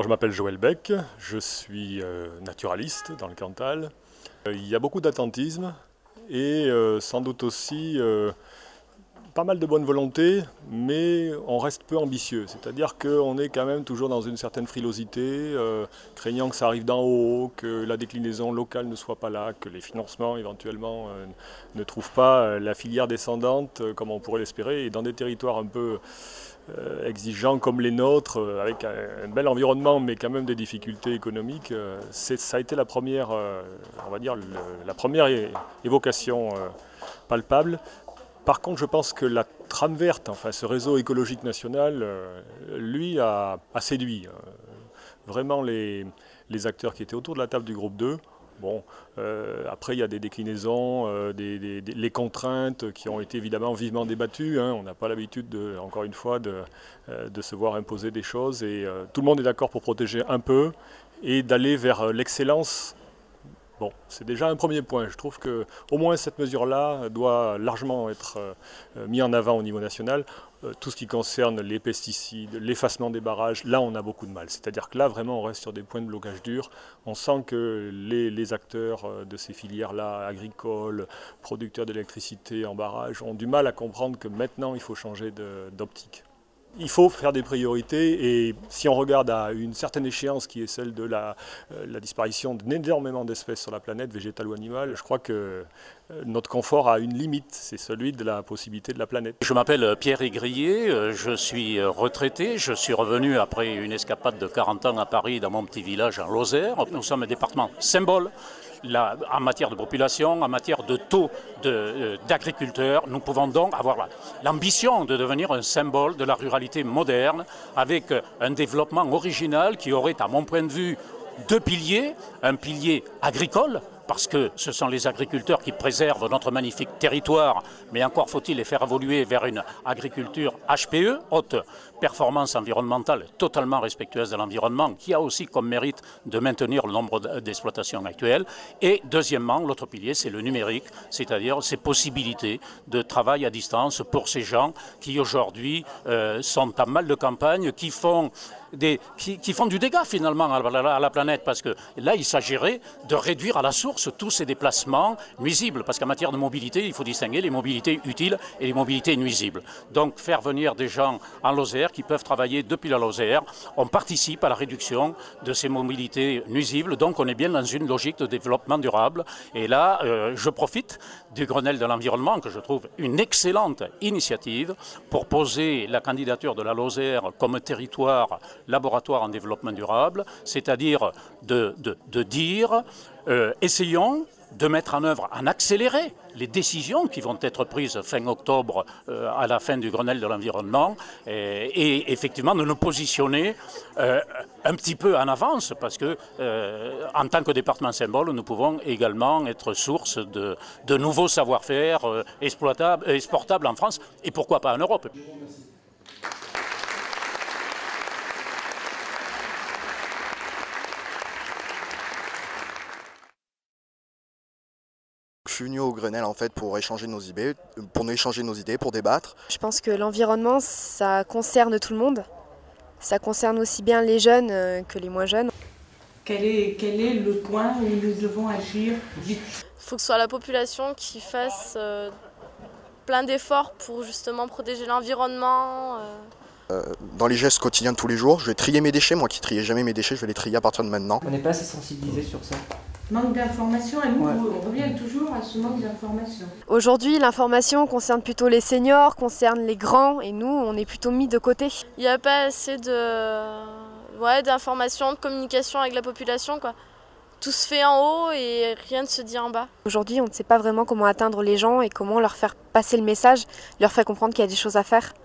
Je m'appelle Joël Beck, je suis naturaliste dans le Cantal. Il y a beaucoup d'attentisme et sans doute aussi pas mal de bonne volonté, mais on reste peu ambitieux. C'est-à-dire qu'on est quand même toujours dans une certaine frilosité, craignant que ça arrive d'en haut, que la déclinaison locale ne soit pas là, que les financements éventuellement ne trouvent pas la filière descendante comme on pourrait l'espérer. Et dans des territoires un peu exigeants comme les nôtres, avec un bel environnement mais quand même des difficultés économiques, ça a été la première, on va dire, la première évocation palpable. Par contre, je pense que la trame verte, enfin ce réseau écologique national, lui a séduit vraiment les acteurs qui étaient autour de la table du groupe 2. Bon, après il y a des déclinaisons, les contraintes qui ont été évidemment vivement débattues. On n'a pas l'habitude, encore une fois, de se voir imposer des choses. Et tout le monde est d'accord pour protéger un peu et d'aller vers l'excellence. Bon, c'est déjà un premier point. Je trouve qu'au moins cette mesure-là doit largement être mise en avant au niveau national. Tout ce qui concerne les pesticides, l'effacement des barrages, là on a beaucoup de mal. C'est-à-dire que là vraiment on reste sur des points de blocage durs. On sent que les acteurs de ces filières-là, agricoles, producteurs d'électricité en barrage, ont du mal à comprendre que maintenant il faut changer d'optique. Il faut faire des priorités et si on regarde à une certaine échéance qui est celle de la disparition d'énormément d'espèces sur la planète, végétale ou animale, je crois que notre confort a une limite, c'est celui de la possibilité de la planète. Je m'appelle Pierre Aigrier, je suis retraité, je suis revenu après une escapade de 40 ans à Paris dans mon petit village en Lozère. Nous sommes un département symbole. Là, en matière de population, en matière de taux d'agriculteurs, nous pouvons donc avoir l'ambition de devenir un symbole de la ruralité moderne avec un développement original qui aurait, à mon point de vue, deux piliers. Un pilier agricole, parce que ce sont les agriculteurs qui préservent notre magnifique territoire, mais encore faut-il les faire évoluer vers une agriculture HPE, haute performance environnementale, totalement respectueuse de l'environnement, qui a aussi comme mérite de maintenir le nombre d'exploitations actuelles. Et deuxièmement, l'autre pilier, c'est le numérique, c'est-à-dire ces possibilités de travail à distance pour ces gens qui aujourd'hui sont à mal de campagne, qui font du dégât finalement à la planète, parce que là il s'agirait de réduire à la source tous ces déplacements nuisibles, parce qu'en matière de mobilité il faut distinguer les mobilités utiles et les mobilités nuisibles. Donc faire venir des gens en Lozère qui peuvent travailler depuis la Lozère, on participe à la réduction de ces mobilités nuisibles, donc on est bien dans une logique de développement durable. Et là je profite du Grenelle de l'environnement, que je trouve une excellente initiative pour poser la candidature de la Lozère comme territoire laboratoire en développement durable, c'est-à-dire de dire essayons de mettre en œuvre, en accélérer les décisions qui vont être prises fin octobre à la fin du Grenelle de l'environnement et effectivement de nous positionner un petit peu en avance, parce que en tant que département symbole, nous pouvons également être source de nouveaux savoir-faire exportables en France et pourquoi pas en Europe. Je suis venu au Grenelle en fait pour échanger nos idées, pour débattre. Je pense que l'environnement, ça concerne tout le monde. Ça concerne aussi bien les jeunes que les moins jeunes. Quel est le point où nous devons agir vite? Il faut que ce soit la population qui fasse plein d'efforts pour justement protéger l'environnement. Dans les gestes quotidiens de tous les jours, je vais trier mes déchets. Moi qui triais jamais mes déchets, je vais les trier à partir de maintenant. On n'est pas assez sensibilisé sur ça. Manque d'information, et nous, on revient toujours à ce manque d'information. Aujourd'hui, l'information concerne plutôt les seniors, concerne les grands, et nous, on est plutôt mis de côté. Il n'y a pas assez d'informations, de communication avec la population, quoi. Tout se fait en haut et rien ne se dit en bas. Aujourd'hui, on ne sait pas vraiment comment atteindre les gens et comment leur faire passer le message, leur faire comprendre qu'il y a des choses à faire.